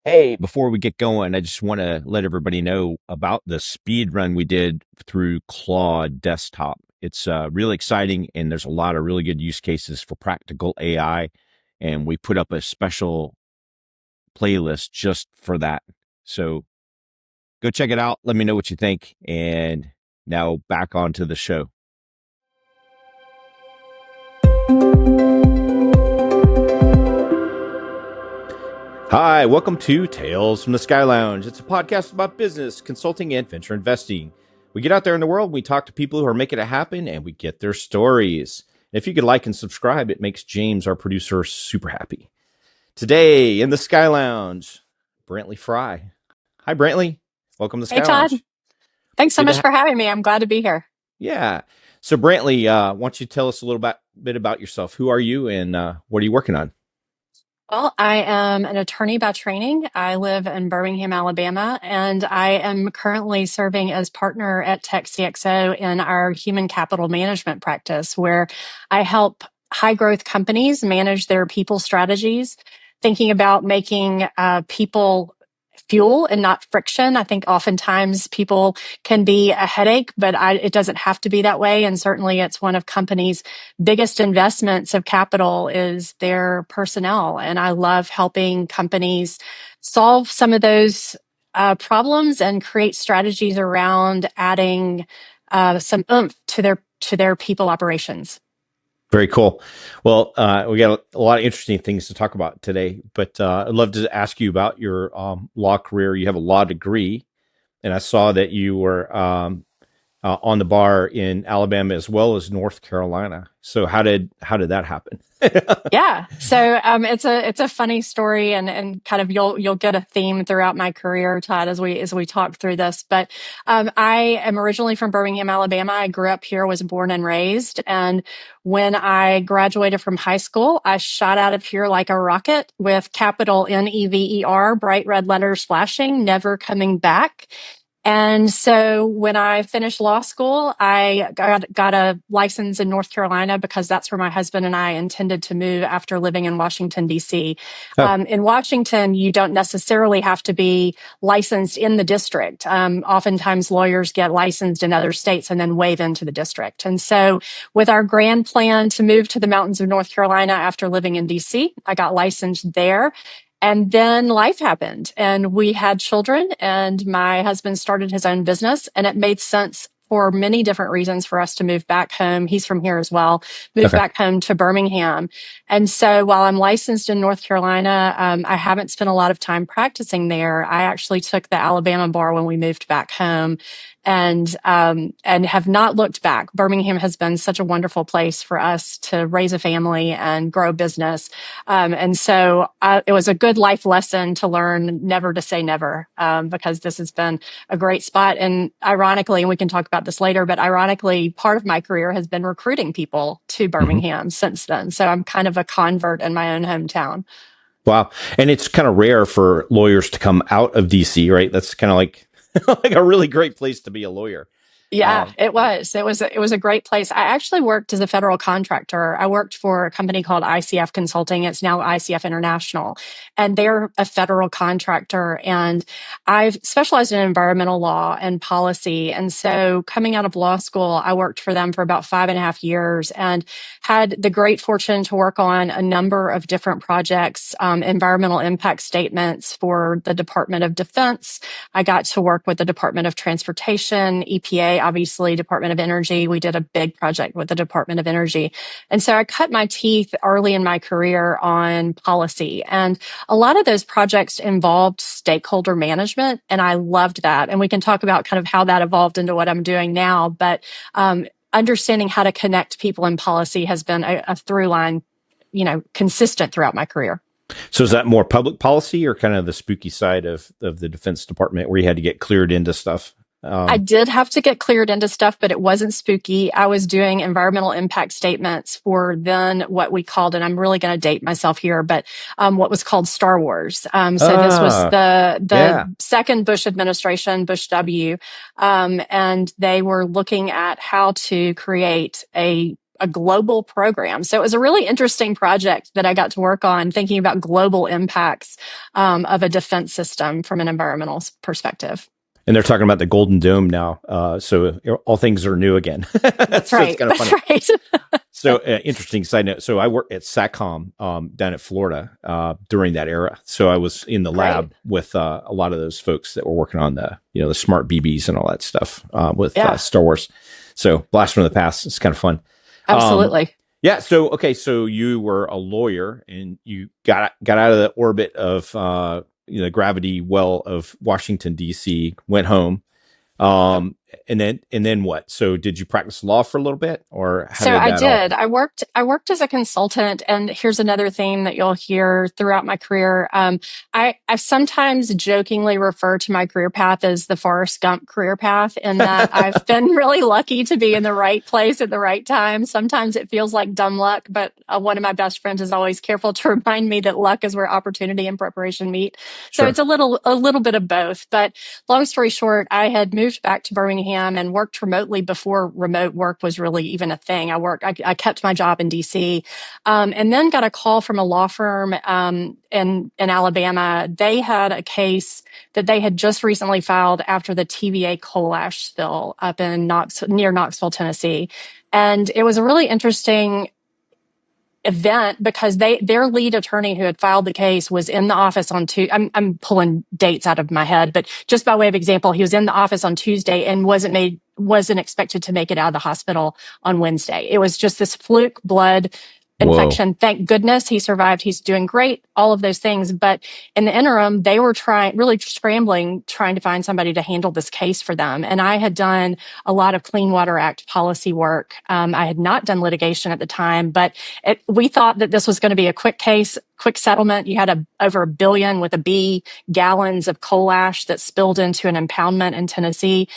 Hey, before we get going, I just want to let everybody know about the speed run we did through Claude Desktop. It's really exciting, and there's a lot of really good use cases for practical AI. And we put up a special playlist just for that. So go check it out. Let me know what you think. And now back onto the show. Hi, welcome to Tales from the Sky Lounge. It's a podcast about business, consulting, and venture investing. We get out there in the world, we talk to people who are making it happen, and we get their stories. If you could like and subscribe, it makes James, our producer, super happy. Today in the Sky Lounge, Brantley Fry. Hi, Brantley. Welcome to the Hey, Sky Todd. Lounge. Thanks so Good to much have. for having me. I'm glad to be here. Yeah. So, Brantley, why don't you tell us a little bit about yourself? Who are you, and what are you working on? Well, I am an attorney by training. I live in Birmingham, Alabama, and I am currently serving as partner at TechCXO in our human capital management practice, where I help high growth companies manage their people strategies, thinking about making people fuel and not friction. I think oftentimes people can be a headache, but it doesn't have to be that way. And certainly it's one of companies' biggest investments of capital is their personnel. And I love helping companies solve some of those problems and create strategies around adding some oomph to their people operations. Very cool. Well, we got a lot of interesting things to talk about today, but I'd love to ask you about your law career. You have a law degree, and I saw that you were on the bar in Alabama as well as North Carolina. So how did that happen? Yeah. So it's a funny story and kind of you'll get a theme throughout my career, Todd, as we talk through this. But I am originally from Birmingham, Alabama. I grew up here, was born and raised. And when I graduated from high school, I shot out of here like a rocket with capital NEVER, bright red letters flashing, never coming back. And so when I finished law school, I got a license in North Carolina because that's where my husband and I intended to move after living in Washington, D.C. Oh, In Washington, you don't necessarily have to be licensed in the district. Oftentimes lawyers get licensed in other states and then wave into the district. And so with our grand plan to move to the mountains of North Carolina after living in D.C., I got licensed there. And then life happened and we had children and my husband started his own business and it made sense for many different reasons for us to move back home. He's from here as well, move okay. back home to Birmingham. And so while I'm licensed in North Carolina, I haven't spent a lot of time practicing there. I actually took the Alabama bar when we moved back home and have not looked back. Birmingham has been such a wonderful place for us to raise a family and grow business. And so it was a good life lesson to learn never to say never, because this has been a great spot. And ironically, and we can talk about this later, but ironically, part of my career has been recruiting people to Mhm. Birmingham since then. So I'm kind of a convert in my own hometown. Wow. And it's kind of rare for lawyers to come out of DC, right? That's kind of like like a really great place to be a lawyer. Yeah, Um, it was. It was a great place. I actually worked as a federal contractor. I worked for a company called ICF Consulting. It's now ICF International, and they're a federal contractor. And I've specialized in environmental law and policy. And so, coming out of law school, I worked for them for about 5.5 years, and had the great fortune to work on a number of different projects, environmental impact statements for the Department of Defense. I got to work with the Department of Transportation, EPA, obviously, Department of Energy. We did a big project with the Department of Energy. And so I cut my teeth early in my career on policy. And a lot of those projects involved stakeholder management. And I loved that. And we can talk about kind of how that evolved into what I'm doing now. But understanding how to connect people in policy has been a through line, consistent throughout my career. so is that more public policy or kind of the spooky side of the Defense Department where you had to get cleared into stuff? I Um, did have to get cleared into stuff, but it wasn't spooky. I was doing environmental impact statements for then what we called, and I'm really going to date myself here, but what was called Star Wars. So this was ah, the yeah. second Bush administration, Bush W, and they were looking at how to create a global program. So it was a really interesting project that I got to work on, thinking about global impacts of a defense system from an environmental perspective. And they're talking about the Golden Dome now. So all things are new again. That's So right. it's kind of That's funny. right. So interesting side note. So I worked at SATCOM down at Florida during that era. So I was in the lab with a lot of those folks that were working on the smart BBs and all that stuff with Star Wars. So blast from the past. It's kind of fun. Absolutely. Yeah. So okay. So you were a lawyer and you got out of the orbit of the gravity well of Washington D.C. Went home. And then what? So did you practice law for a little bit, or how So did I that did. I worked as a consultant, and here's another theme that you'll hear throughout my career. I sometimes jokingly refer to my career path as the Forrest Gump career path, in that I've been really lucky to be in the right place at the right time. Sometimes it feels like dumb luck, but one of my best friends is always careful to remind me that luck is where opportunity and preparation meet. So it's a little bit of both. But long story short, I had moved back to Birmingham and worked remotely before remote work was really even a thing. I kept my job in DC, and then got a call from a law firm in Alabama. They had a case that they had just recently filed after the TVA coal ash spill up in near Knoxville, Tennessee. And it was a really interesting event because their lead attorney who had filed the case was in the office on I'm pulling dates out of my head, but just by way of example, he was in the office on Tuesday and wasn't expected to make it out of the hospital on Wednesday. It was just this fluke blood infection. Whoa. Thank goodness he survived. He's doing great, all of those things. But in the interim, they were really scrambling, trying to find somebody to handle this case for them. And I had done a lot of Clean Water Act policy work. I had not done litigation at the time, but we thought that this was going to be a quick case, quick settlement. You had over 1 billion with a B gallons of coal ash that spilled into an impoundment in Tennessee.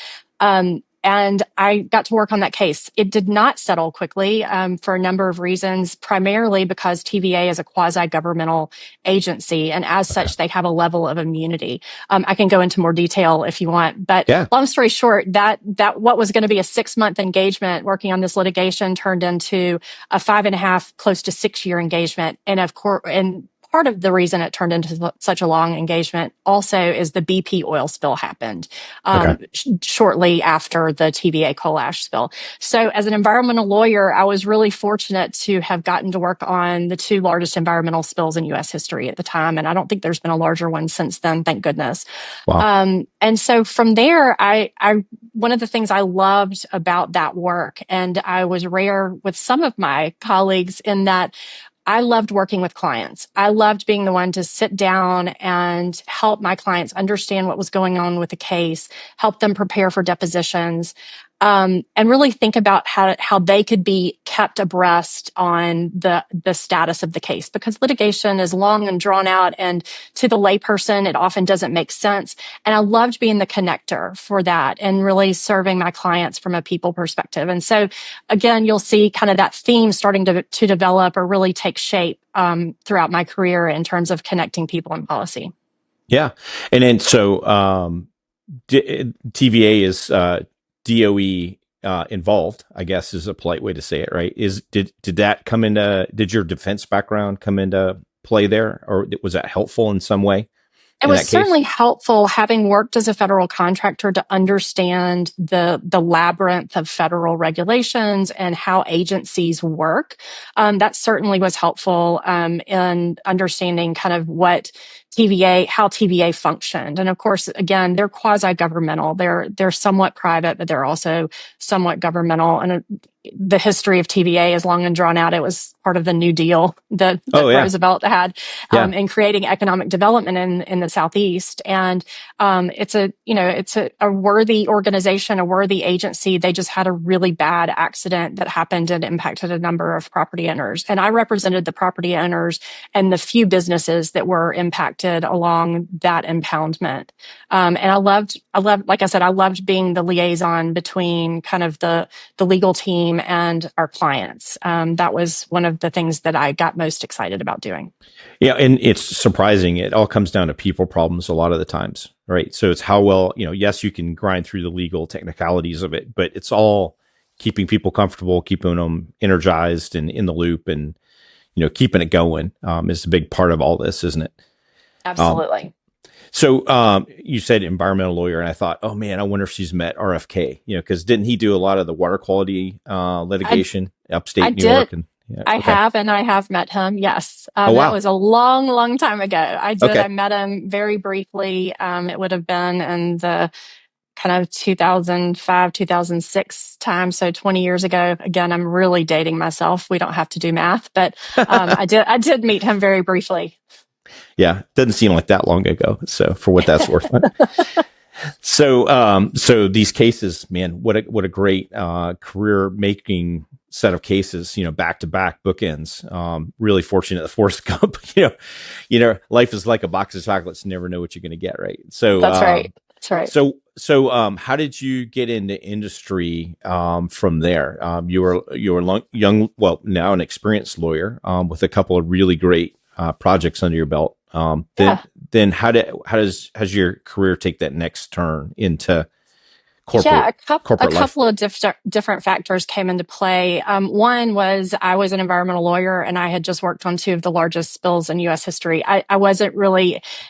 And I got to work on that case. It did not settle quickly for a number of reasons, primarily because TVA is a quasi-governmental agency. And as such, they have a level of immunity. I can go into more detail if you want. But long story short, that what was going to be a 6-month engagement working on this litigation turned into a 5.5, close to 6-year engagement. And of course, part of the reason it turned into such a long engagement also is the BP oil spill happened shortly after the TVA coal ash spill. So as an environmental lawyer, I was really fortunate to have gotten to work on the 2 largest environmental spills in U.S. history at the time. And I don't think there's been a larger one since then, thank goodness. Wow. And so from there, I one of the things I loved about that work, and I was rare with some of my colleagues in that I loved working with clients. I loved being the one to sit down and help my clients understand what was going on with the case, help them prepare for depositions, and really think about how they could be kept abreast on the status of the case, because litigation is long and drawn out, and to the layperson, it often doesn't make sense. And I loved being the connector for that and really serving my clients from a people perspective. And so, again, you'll see kind of that theme starting to develop or really take shape throughout my career in terms of connecting people and policy. Yeah. And then so TVA is DOE involved, I guess is a polite way to say it, right? Did your defense background come into play there, or was that helpful in some way? It was certainly helpful, having worked as a federal contractor, to understand the labyrinth of federal regulations and how agencies work. That certainly was helpful in understanding kind of how TVA functioned. And of course, again, they're quasi-governmental. They're somewhat private, but they're also somewhat governmental. And the history of TVA is long and drawn out. It was part of the New Deal that Roosevelt had in creating economic development in the Southeast. And it's a worthy organization, a worthy agency. They just had a really bad accident that happened and impacted a number of property owners. And I represented the property owners and the few businesses that were impacted along that impoundment. And I loved, like I said, I loved being the liaison between kind of the legal team and our clients. That was one of the things that I got most excited about doing. Yeah. And it's surprising. It all comes down to people problems a lot of the times, right? So it's how well, yes, you can grind through the legal technicalities of it, but it's all keeping people comfortable, keeping them energized and in the loop, and keeping it going is a big part of all this, isn't it? Um, Absolutely. so you said environmental lawyer, and I thought, oh man, I wonder if she's met RFK. Because didn't he do a lot of the water quality I litigation I upstate New did. York? And yeah, I okay. have, and I have met him. Yes. Oh That wow. was a long, long time ago. I did. Okay. I met him very briefly. It would have been in the kind of 2005, 2006 time. So 20 years ago. Again, I'm really dating myself. We don't have to do math, but I did meet him very briefly. Yeah, doesn't seem like that long ago. So for what that's worth. So these cases, man, what a great career making set of cases. Back to back bookends. Really fortunate that Forrest Gump. Life is like a box of chocolates. You never know what you're going to get, right? So That's right. That's right. So how did you get into industry from there? You were young, well, now an experienced lawyer with a couple of really great projects under your belt. Then has your career take that next turn into corporate A corporate life? couple of different factors came into play. One was I was an environmental lawyer and I had just worked on two of the largest spills in U.S. history. I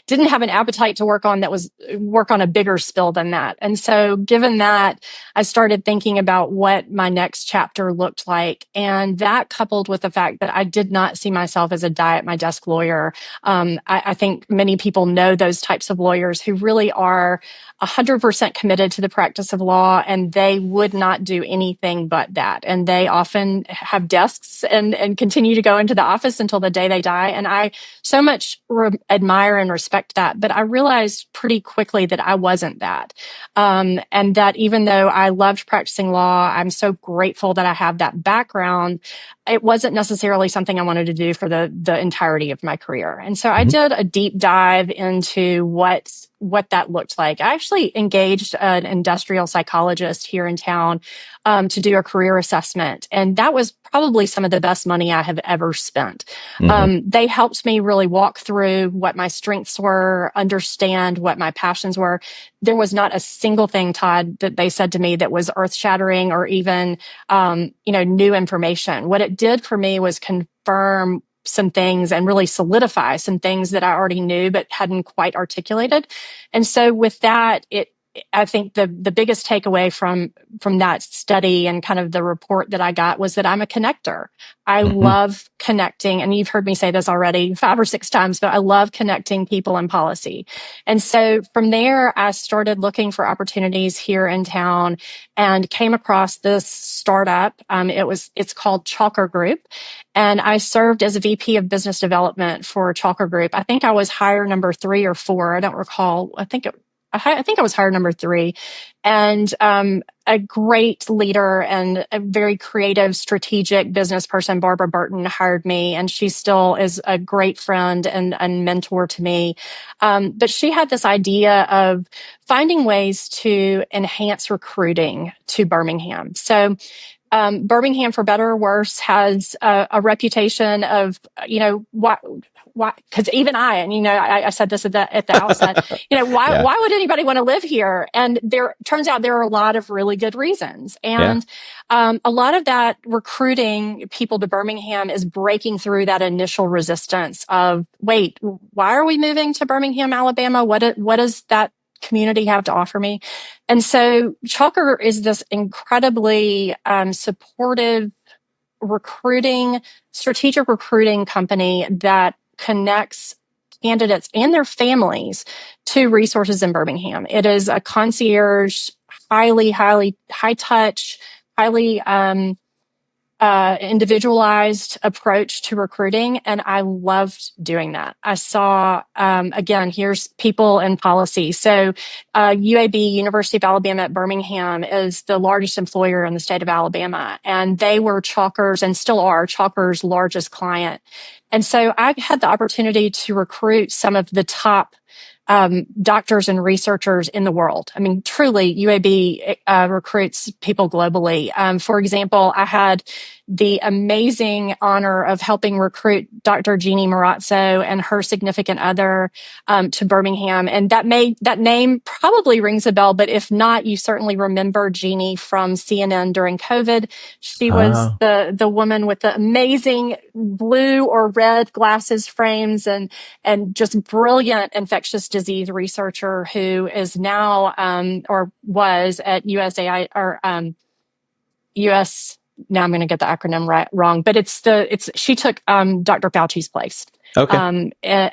didn't have an appetite to work on a bigger spill than that. And so given that, I started thinking about what my next chapter looked like. And that coupled with the fact that I did not see myself as a die at my desk lawyer. I think many people know those types of lawyers who really are 100% committed to the practice of law, and they would not do anything but that. And they often have desks and continue to go into the office until the day they die. And I so much admire and respect that. But I realized pretty quickly that I wasn't that. And that even though I loved practicing law, I'm so grateful that I have that background. It wasn't necessarily something I wanted to do for the entirety of my career. And so I did a deep dive into what that looked like. I actually engaged an industrial psychologist here in town to do a career assessment. And that was probably some of the best money I have ever spent. They helped me really walk through what my strengths were, understand what my passions were. There was not a single thing, Todd, that they said to me that was earth-shattering or even, new information. What it did for me was confirm some things and really solidify some things that I already knew but hadn't quite articulated. And so with that, I think the biggest takeaway from that study and kind of the report that I got was that I'm a connector. I love connecting, and you've heard me say this already 5 or 6 times, but I love connecting people and policy. And so from there, I started looking for opportunities here in town and came across this startup. It's called Chalker Group. And I served as a VP of business development for Chalker Group. I think I was hire number 3 or 4. I don't recall. I think I was hire number 3, and a great leader and a very creative, strategic business person, Barbara Burton, hired me, and she still is a great friend and mentor to me. But she had this idea of finding ways to enhance recruiting to Birmingham. So Birmingham, for better or worse, has a reputation of, why? Because even I said this at the outset, why would anybody want to live here? And turns out there are a lot of really good reasons. And a lot of that recruiting people to Birmingham is breaking through that initial resistance of, wait, why are we moving to Birmingham, Alabama? What does that community have to offer me? And so Chalker is this incredibly supportive strategic recruiting company that connects candidates and their families to resources in Birmingham. It is a concierge, highly high touch, highly individualized approach to recruiting. And I loved doing that. I saw, again, here's people in policy. So UAB, University of Alabama at Birmingham, is the largest employer in the state of Alabama. And they were Chalker's, and still are, Chalker's largest client. And so I had the opportunity to recruit some of the top doctors and researchers in the world. I mean, truly, UAB recruits people globally. For example, I had the amazing honor of helping recruit Dr. Jeannie Marazzo and her significant other to Birmingham. And that name probably rings a bell, but if not, you certainly remember Jeannie from CNN during COVID. She was the woman with the amazing blue or red glasses frames and just brilliant infectious disease researcher who is now or was at USAI or US. Now I'm going to get the acronym wrong, but she took Dr. Fauci's place. Okay.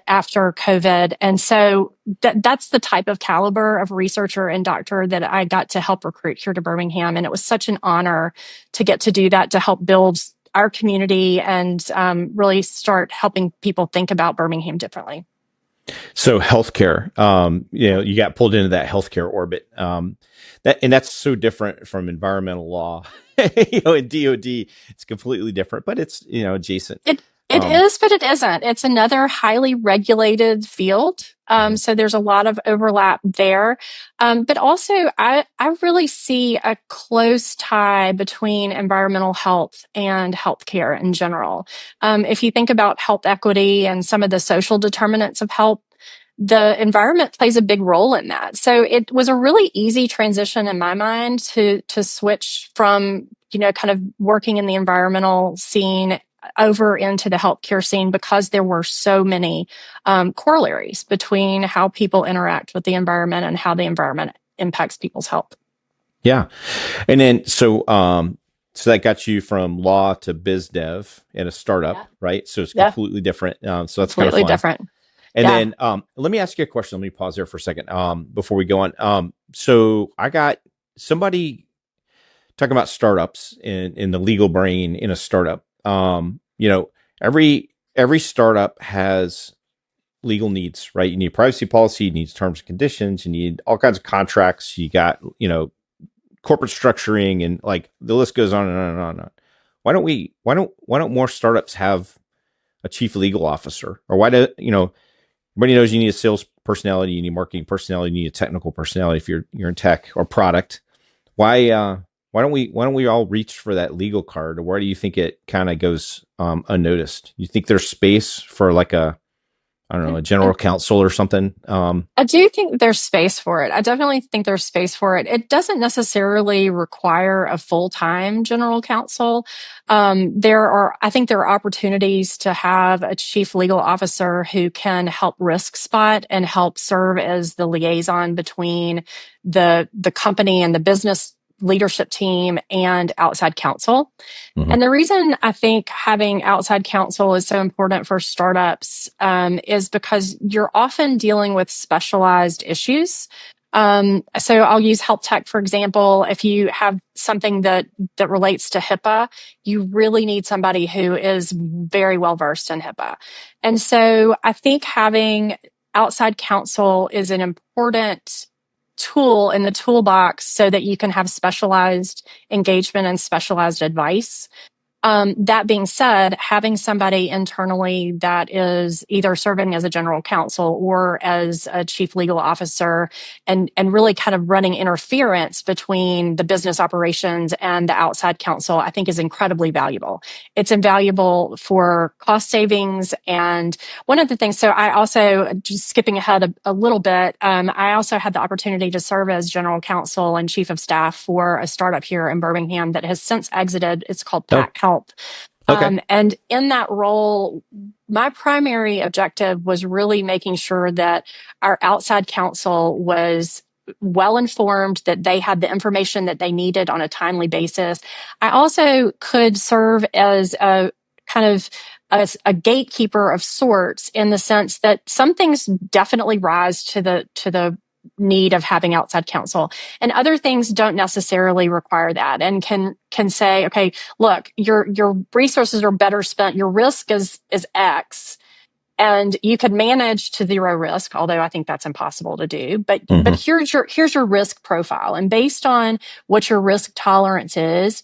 After COVID. And so that's the type of caliber of researcher and doctor that I got to help recruit here to Birmingham. And it was such an honor to get to do that, to help build our community and really start helping people think about Birmingham differently. So healthcare, you got pulled into that healthcare orbit. That's so different from environmental law. In DoD, it's completely different, but it's, adjacent. It is, but it isn't. It's another highly regulated field. So there's a lot of overlap there. But also, I really see a close tie between environmental health and healthcare in general. If you think about health equity and some of the social determinants of health, the environment plays a big role in that. So it was a really easy transition in my mind to switch from, kind of working in the environmental scene over into the healthcare scene because there were so many corollaries between how people interact with the environment and how the environment impacts people's health. Yeah. And then, so that got you from law to biz dev in a startup, right? So it's completely different. So that's completely kind of fun. Different. And then let me ask you a question. Let me pause there for a second before we go on. So I got somebody talking about startups in the legal brain in a startup. Every startup has legal needs, right? You need privacy policy, you need terms and conditions, you need all kinds of contracts. You got, corporate structuring, and like the list goes on and on and on and on. Why don't more startups have a chief legal officer? Or everybody knows you need a sales personality, you need marketing personality, you need a technical personality if you're in tech or product. Why don't we all reach for that legal card? Or where do you think it kind of goes unnoticed? You think there's space for like a general counsel or something? I do think there's space for it. I definitely think there's space for it. It doesn't necessarily require a full-time general counsel. I think there are opportunities to have a chief legal officer who can help risk spot and help serve as the liaison between the company and the business leadership team and outside counsel. Mm-hmm. And the reason I think having outside counsel is so important for startups is because you're often dealing with specialized issues. So I'll use health tech, for example. If you have something that relates to HIPAA, you really need somebody who is very well versed in HIPAA. And so I think having outside counsel is an important tool in the toolbox so that you can have specialized engagement and specialized advice. That being said, having somebody internally that is either serving as a general counsel or as a chief legal officer and really kind of running interference between the business operations and the outside counsel, I think is incredibly valuable. It's invaluable for cost savings. And one of the things, so I also, just skipping ahead a little bit, I also had the opportunity to serve as general counsel and chief of staff for a startup here in Birmingham that has since exited. It's called Pack Health. Okay. And in that role, my primary objective was really making sure that our outside counsel was well informed, that they had the information that they needed on a timely basis. I also could serve as a kind of a gatekeeper of sorts, in the sense that some things definitely rise to the need of having outside counsel, and other things don't necessarily require that, and can say, okay, look, your resources are better spent. Your risk is X, and you could manage to zero risk, although I think that's impossible to do. But here's your risk profile, and based on what your risk tolerance is,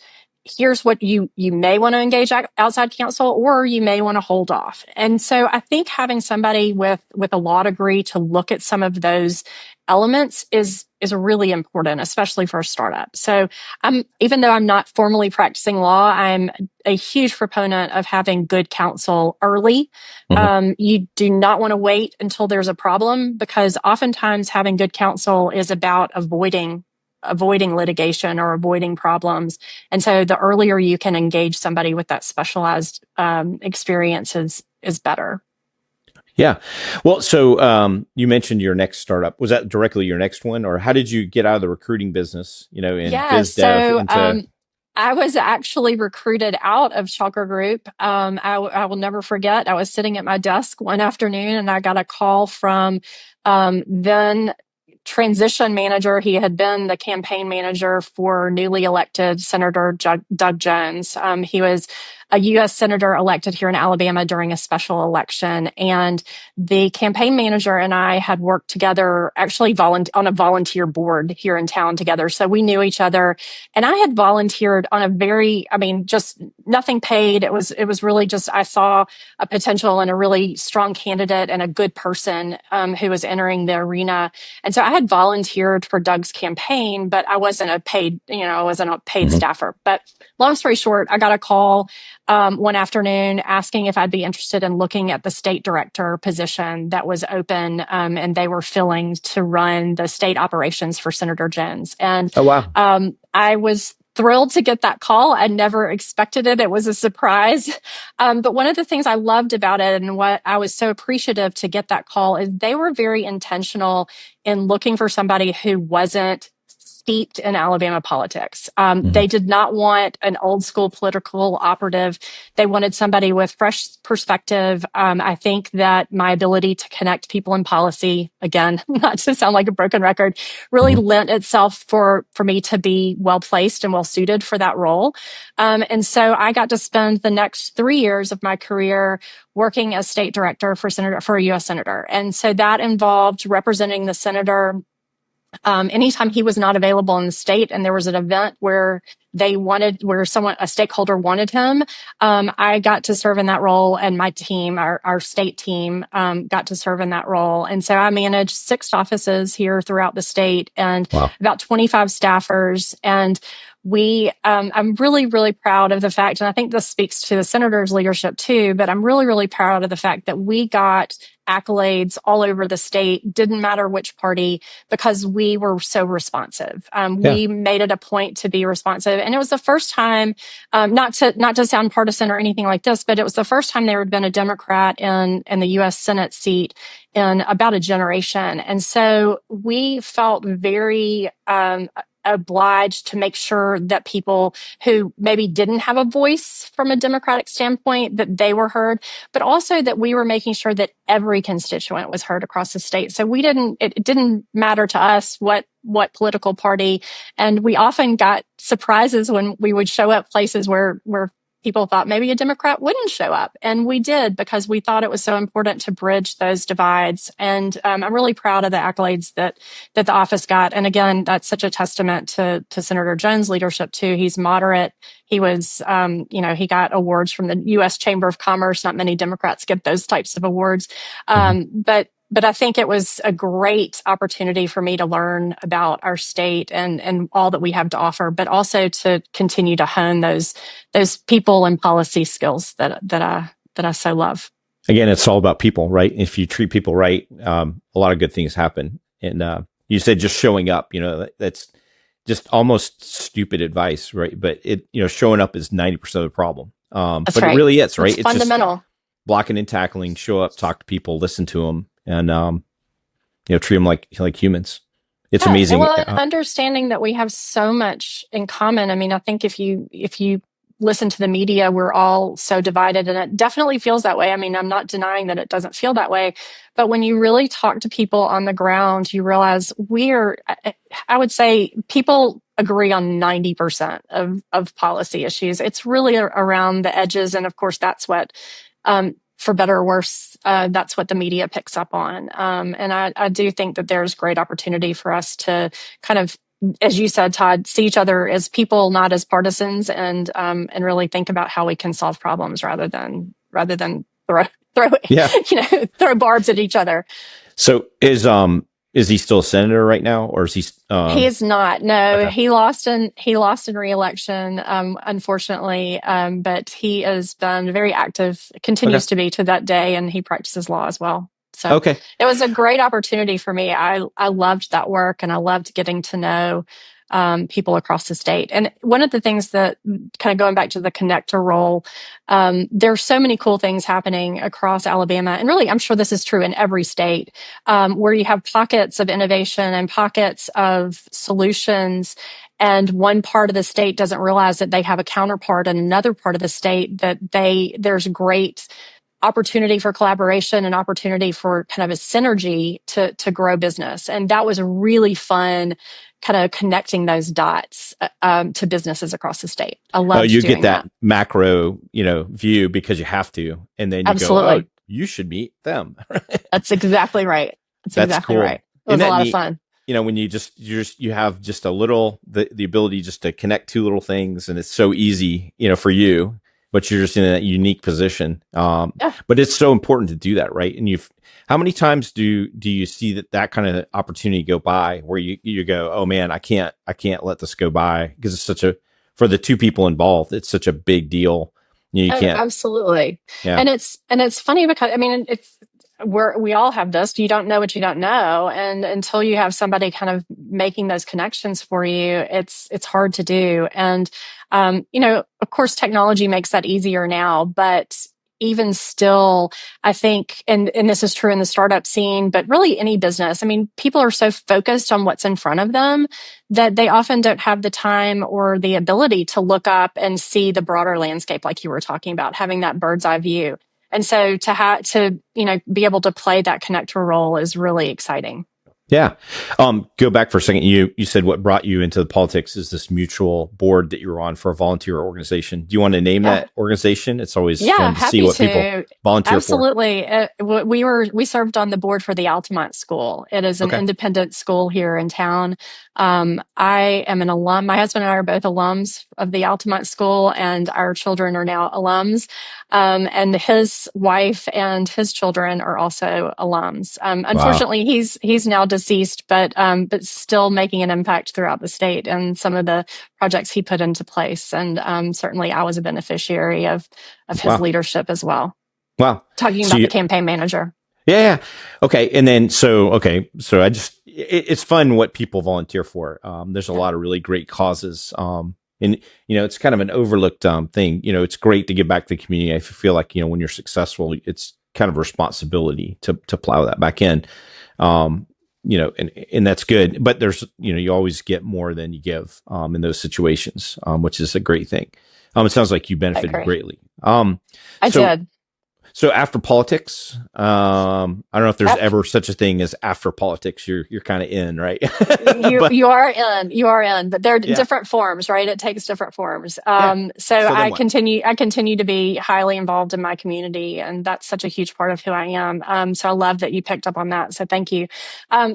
here's what you may want to engage outside counsel, or you may want to hold off. And so I think having somebody with a law degree to look at some of those elements is really important, especially for a startup. So even though I'm not formally practicing law, I'm a huge proponent of having good counsel early. You do not want to wait until there's a problem, because oftentimes having good counsel is about avoiding litigation or avoiding problems. And so the earlier you can engage somebody with that specialized experience is better. Yeah. Well, so you mentioned your next startup. Was that directly your next one, or how did you get out of the recruiting business, in biz dev into... I was actually recruited out of Chalker Group. I will never forget. I was sitting at my desk one afternoon and I got a call from then transition manager. He had been the campaign manager for newly elected Senator Doug Jones. He was a U.S. Senator elected here in Alabama during a special election. And the campaign manager and I had worked together, actually on a volunteer board here in town together. So we knew each other. And I had volunteered on just nothing paid. It was really just, I saw a potential in a really strong candidate and a good person who was entering the arena. And so I had volunteered for Doug's campaign, but I wasn't a paid staffer. But long story short, I got a call one afternoon asking if I'd be interested in looking at the state director position that was open, and they were filling to run the state operations for Senator Jones. And Oh, wow. I was thrilled to get that call. I never expected it. It was a surprise. But one of the things I loved about it and what I was so appreciative to get that call is they were very intentional in looking for somebody who wasn't steeped in Alabama politics. They did not want an old school political operative. They wanted somebody with fresh perspective. I think that my ability to connect people in policy, again, not to sound like a broken record, really lent itself for me to be well placed and well suited for that role. And so I got to spend the next 3 years of my career working as state director for a U.S. senator. And so that involved representing the senator anytime he was not available in the state and there was an event where a stakeholder wanted him, I got to serve in that role, and my team, our state team, got to serve in that role. And so I managed 6 offices here throughout the state and about 25 staffers. And I'm really, really proud of the fact, and I think this speaks to the senator's leadership too, but I'm really, really proud of the fact that we got accolades all over the state, didn't matter which party, because we were so responsive. We made it a point to be responsive. And it was the first time, not to sound partisan or anything like this, but it was the first time there had been a Democrat in the U.S. Senate seat in about a generation. And so we felt very obliged to make sure that people who maybe didn't have a voice from a Democratic standpoint, that they were heard, but also that we were making sure that every constituent was heard across the state. So it didn't matter to us what political party. And we often got surprises when we would show up places where people thought maybe a Democrat wouldn't show up. And we did, because we thought it was so important to bridge those divides. And I'm really proud of the accolades that the office got. And again, that's such a testament to Senator Jones' leadership too. He's moderate. He was, he got awards from the U.S. Chamber of Commerce. Not many Democrats get those types of awards. But I think it was a great opportunity for me to learn about our state and all that we have to offer, but also to continue to hone those people and policy skills that I so love. Again, it's all about people, right? If you treat people right, a lot of good things happen. And you said just showing up, that's just almost stupid advice, right? But showing up is 90% of the problem. But right. It really is, right? It's fundamental. Just blocking and tackling, show up, talk to people, listen to them, and treat them like humans. It's amazing. Well, understanding that we have so much in common. I mean, I think if you listen to the media, we're all so divided, and it definitely feels that way. I mean, I'm not denying that it doesn't feel that way, but when you really talk to people on the ground, you realize I would say people agree on 90% of policy issues. It's really around the edges. And of course, that's what, for better or worse, that's what the media picks up on. And I do think that there's great opportunity for us to kind of as you said, Todd, see each other as people, not as partisans, and really think about how we can solve problems rather than throw Yeah. throw barbs at each other. So is he still a senator right now, or is he? He is not. No, Okay. he lost in re-election, unfortunately. But he has been very active, Okay. continues to be to that day, and he practices law as well. So Okay. it was a great opportunity for me. I loved that work, and I loved getting to know people across the state. And one of the things that, kind of going back to the connector role, there's so many cool things happening across Alabama, and really, I'm sure this is true in every state, where you have pockets of innovation and pockets of solutions. And one part of the state doesn't realize that they have a counterpart in another part of the state, that there's great opportunity for collaboration and opportunity for kind of a synergy to grow business. And that was really fun, kind of connecting those dots to businesses across the state. I loved You doing get that that. macro, view because you have to, and then you go, oh, Absolutely. you should meet them. That's exactly right. That's That's exactly right. cool. It Isn't was a that lot of neat? fun. When you have just a little, the ability just to connect two little things, and it's so easy, for you, but you're just in that unique position. Yeah. But it's so important to do that, right? And how many times do you see that kind of opportunity go by where you go, oh man, I can't let this go by, because it's for the two people involved, it's such a big deal. You Oh, can't. absolutely. Yeah. And it's funny because, I mean, we all have this. You don't know what you don't know. And until you have somebody kind of making those connections for you, it's hard to do. And, of course, technology makes that easier now, but even still, I think, and this is true in the startup scene, but really any business. I mean, people are so focused on what's in front of them that they often don't have the time or the ability to look up and see the broader landscape, like you were talking about, having that bird's eye view. And so to be able to play that connector role is really exciting. Yeah. Go back for a second. You said what brought you into the politics is this mutual board that you were on for a volunteer organization. Do you want to name Yeah. that organization? It's always Yeah, fun to see happy what people to. volunteer for. Absolutely. We served on the board for the Altamont School. It is an Okay. independent school here in town. I am an alum. My husband and I are both alums of the Altamont School, and our children are now alums. And his wife and his children are also alums. Unfortunately, he's now deceased, but still making an impact throughout the state and some of the projects he put into place. And certainly, I was a beneficiary of his leadership as well. Wow. Talking So about the campaign manager. Yeah. Okay. And then, so it's fun what people volunteer for. There's a lot of really great causes. And it's kind of an overlooked thing. It's great to give back to the community. I feel like, when you're successful, it's kind of a responsibility to plow that back in. And that's good, but there's, you always get more than you give, in those situations, which is a great thing. It sounds like you benefited greatly. I did. So after politics, I don't know if there's ever such a thing as after politics. You're kind of in, right? You are in, but they're different forms, right? It takes different forms. So I continue to be highly involved in my community, and that's such a huge part of who I am. So I love that you picked up on that. So thank you.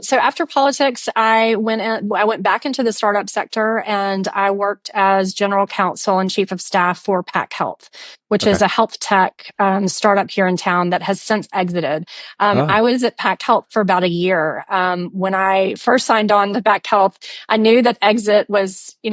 So after politics, I went back into the startup sector, and I worked as general counsel and chief of staff for Pack Health, which is a health tech startup here in town that has since exited. I was at Pack Health for about a year. When I first signed on to Pack Health, I knew that exit was, in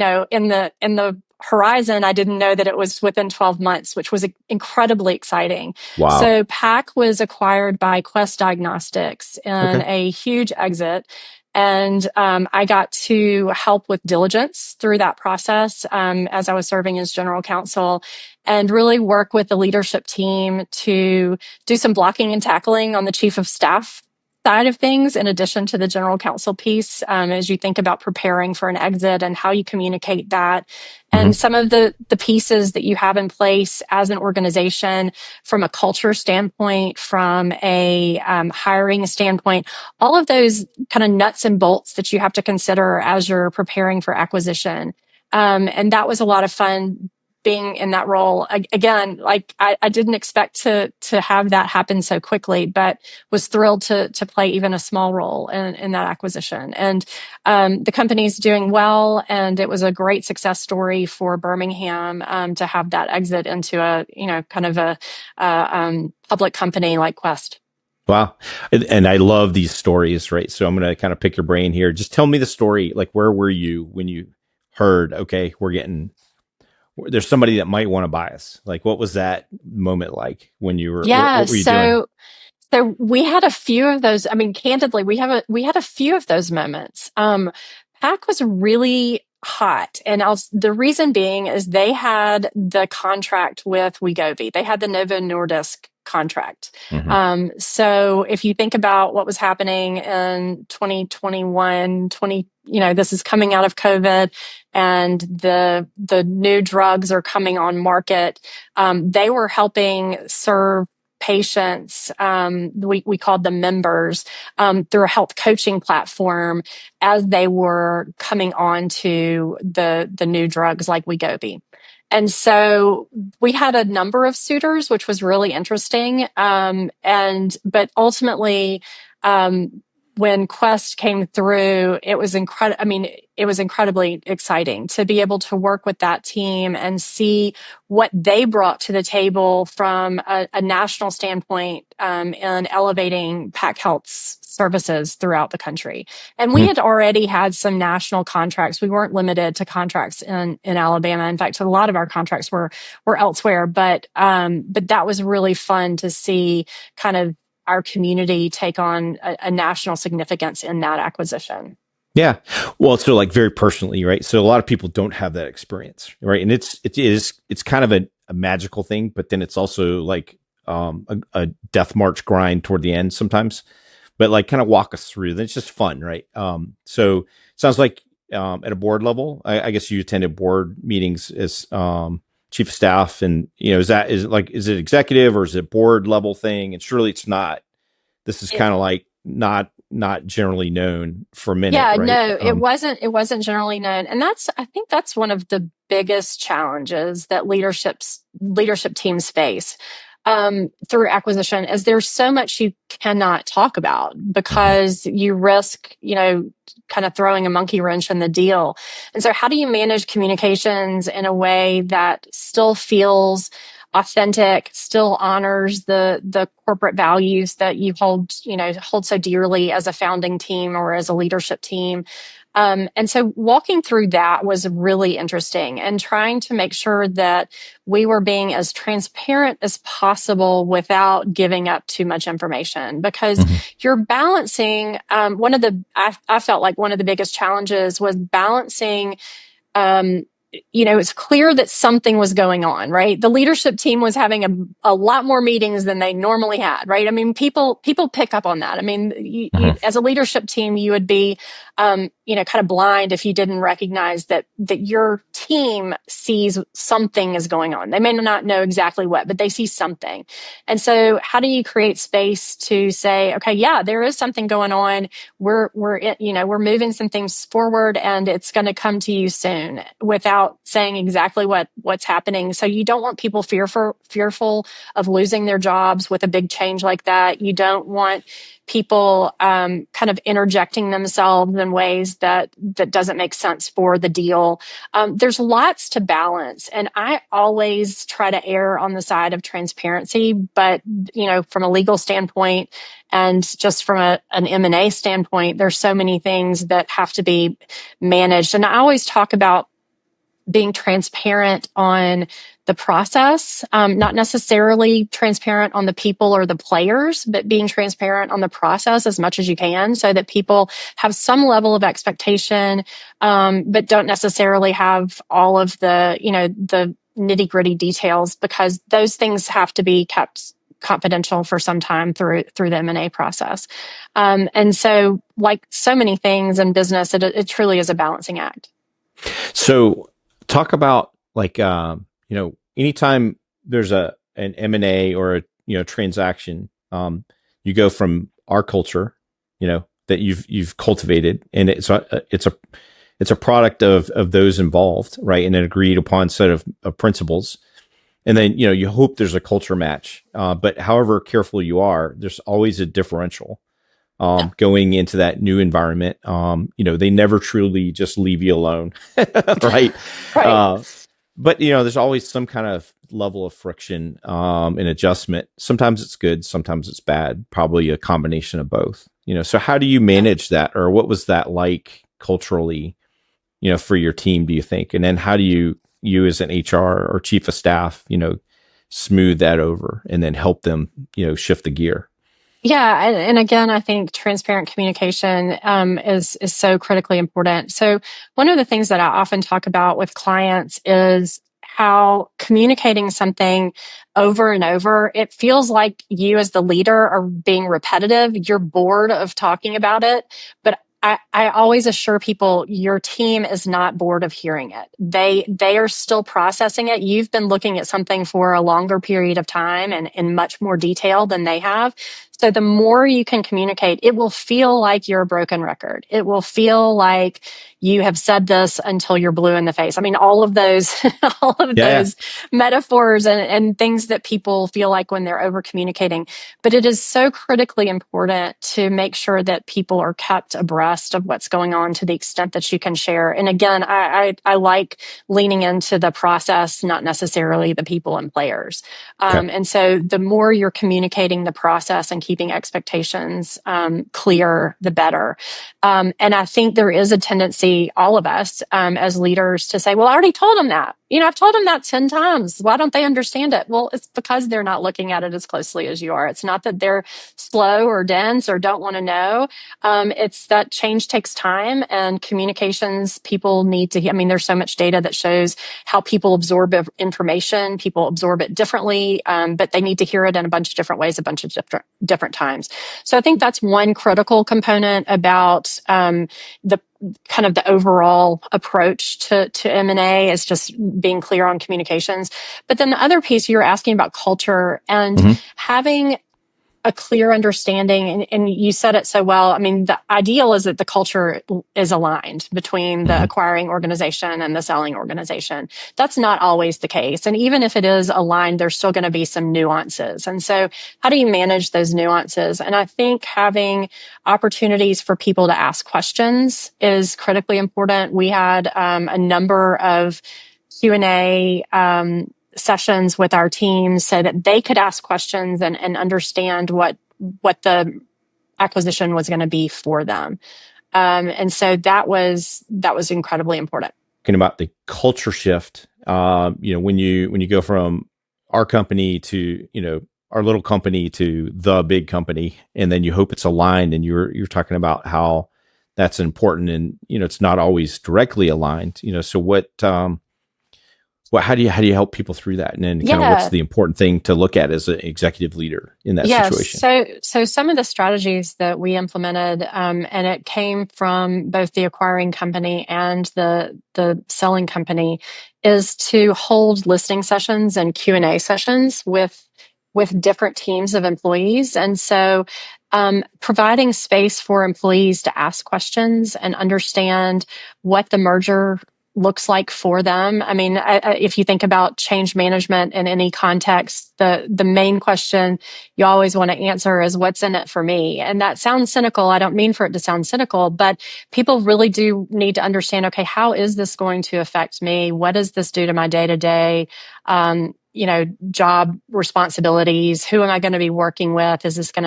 the horizon. I didn't know that it was within 12 months, which was incredibly exciting. Wow. So Pack was acquired by Quest Diagnostics in a huge exit. And I got to help with diligence through that process as I was serving as general counsel, and really work with the leadership team to do some blocking and tackling on the chief of staff side of things, in addition to the general counsel piece, as you think about preparing for an exit and how you communicate that. And some of the pieces that you have in place as an organization, from a culture standpoint, from a hiring standpoint, all of those kind of nuts and bolts that you have to consider as you're preparing for acquisition. And that was a lot of fun, being in that role. Again, like I didn't expect to have that happen so quickly, but was thrilled to play even a small role in that acquisition. And the company's doing well, and it was a great success story for Birmingham to have that exit into a kind of a public company like Quest. Wow. And I love these stories, right? So I'm going to kind of pick your brain here. Just tell me the story. Like, where were you when you heard, okay, there's somebody that might want to buy us? Like, what was that moment like when Yeah, what were you doing? so we had a few of those. I mean, candidly, we had a few of those moments. PAC was really hot, and the reason being is they had the contract with Wegovy. They had the Novo Nordisk contract. Mm-hmm. So if you think about what was happening in 2021, this is coming out of COVID, and the new drugs are coming on market. They were helping serve patients, we called them members, through a health coaching platform as they were coming on to the new drugs like Wegovy. And so we had a number of suitors, which was really interesting. But ultimately, when Quest came through, it was incredible. I mean, it was incredibly exciting to be able to work with that team and see what they brought to the table from a national standpoint in elevating PAC Health's services throughout the country. And we had already had some national contracts. We weren't limited to contracts in Alabama. In fact, a lot of our contracts were elsewhere. But that was really fun to see kind of our community take on a national significance in that acquisition. Yeah. Well, so like very personally, right? So a lot of people don't have that experience, right? And it's kind of a magical thing, but then it's also like a death march grind toward the end sometimes. But like kind of walk us through. It's just fun, right? So it sounds like at a board level, I guess you attended board meetings as chief of staff, and is it executive or is it board level thing? And surely it's not. This is kind of like not generally known for a minute, yeah, right? no, it wasn't generally known. And I think that's one of the biggest challenges that leadership teams face through acquisition, is there's so much you cannot talk about because you risk, kind of throwing a monkey wrench in the deal. And so how do you manage communications in a way that still feels authentic, still honors the corporate values that you hold so dearly as a founding team or as a leadership team? And so walking through that was really interesting, and trying to make sure that we were being as transparent as possible without giving up too much information, because you're balancing, I felt like one of the biggest challenges was balancing, it's clear that something was going on, right? The leadership team was having a lot more meetings than they normally had, right? I mean, people pick up on that. I mean, you, as a leadership team, you would be, kind of blind if you didn't recognize that your team sees something is going on. They may not know exactly what, but they see something. And so how do you create space to say, okay, yeah, there is something going on. We're moving some things forward, and it's going to come to you soon, without saying exactly what's happening. So you don't want people fearful of losing their jobs with a big change like that. You don't want people kind of interjecting themselves in ways that doesn't make sense for the deal. There's lots to balance, and I always try to err on the side of transparency. But from a legal standpoint and just from an M&A standpoint, there's so many things that have to be managed. And I always talk about being transparent on the process, not necessarily transparent on the people or the players, but being transparent on the process as much as you can, so that people have some level of expectation, but don't necessarily have all of the nitty gritty details, because those things have to be kept confidential for some time through the M&A process. And so, like so many things in business, it truly is a balancing act. So talk about like, anytime there's an M&A or a transaction, you go from our culture, that you've cultivated, and it's it's a product of those involved, right? And an agreed upon set of principles. And then, you hope there's a culture match. But however careful you are, there's always a differential going into that new environment. They never truly just leave you alone, right? Right. But there's always some kind of level of friction and adjustment. Sometimes it's good, sometimes it's bad. Probably a combination of both. So how do you manage that, or what was that like culturally? For your team, do you think? And then how do you as an HR or chief of staff, smooth that over and then help them, shift the gear? Yeah, and again, I think transparent communication is so critically important. So one of the things that I often talk about with clients is how communicating something over and over, it feels like you as the leader are being repetitive. You're bored of talking about it, but I always assure people your team is not bored of hearing it. They are still processing it. You've been looking at something for a longer period of time and in much more detail than they have. So the more you can communicate, it will feel like you're a broken record. It will feel like you have said this until you're blue in the face. I mean, all of those, all of Yeah. those metaphors and things that people feel like when they're over communicating. But it is so critically important to make sure that people are kept abreast of what's going on to the extent that you can share. And again, I like leaning into the process, not necessarily the people and players. Okay. And so the more you're communicating the process and keeping expectations clear, the better. And I think there is a tendency, all of us as leaders, to say, well, I already told them that. I've told them that 10 times. Why don't they understand it? Well, it's because they're not looking at it as closely as you are. It's not that they're slow or dense or don't want to know. It's that change takes time, and communications, people need to, there's so much data that shows how people absorb information. People absorb it differently, but they need to hear it in a bunch of different ways, a bunch of different times. So I think that's one critical component about the kind of the overall approach to M&A is just being clear on communications. But then the other piece, you were asking about culture and having a clear understanding, and you said it so well. The ideal is that the culture is aligned between the acquiring organization and the selling organization. That's not always the case. And even if it is aligned, there's still going to be some nuances. And so how do you manage those nuances? And I think having opportunities for people to ask questions is critically important. We had a number of Q&A sessions with our teams so that they could ask questions and understand what the acquisition was going to be for them. And so that was incredibly important. Talking about the culture shift, when you go from our company to, our little company to the big company, and then you hope it's aligned, and you're talking about how that's important, and, it's not always directly aligned, so how do you help people through that? And then kind of what's the important thing to look at as an executive leader in that situation? So some of the strategies that we implemented, and it came from both the acquiring company and the selling company, is to hold listening sessions and Q&A sessions with different teams of employees. And so providing space for employees to ask questions and understand what the merger looks like for them. If you think about change management in any context, the main question you always want to answer is, what's in it for me? And that sounds cynical. I don't mean for it to sound cynical, but people really do need to understand, okay, how is this going to affect me? What does this do to my day-to-day job responsibilities? Who am I going to be working with?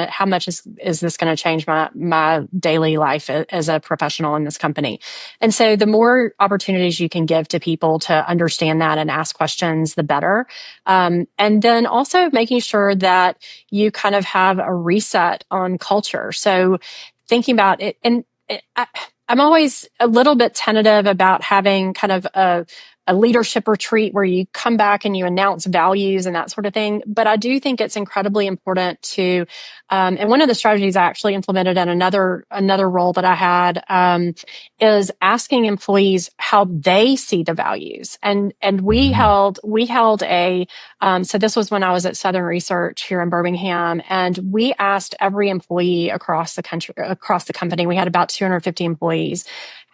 How much is this going to change my daily life as a professional in this company? And so the more opportunities you can give to people to understand that and ask questions, the better. And then also making sure that you kind of have a reset on culture. So thinking about it, and I'm always a little bit tentative about having kind of a leadership retreat where you come back and you announce values and that sort of thing. But I do think it's incredibly important to, and one of the strategies I actually implemented in another role that I had, is asking employees how they see the values. And we held a, so this was when I was at Southern Research here in Birmingham, and we asked every employee across the company, we had about 250 employees,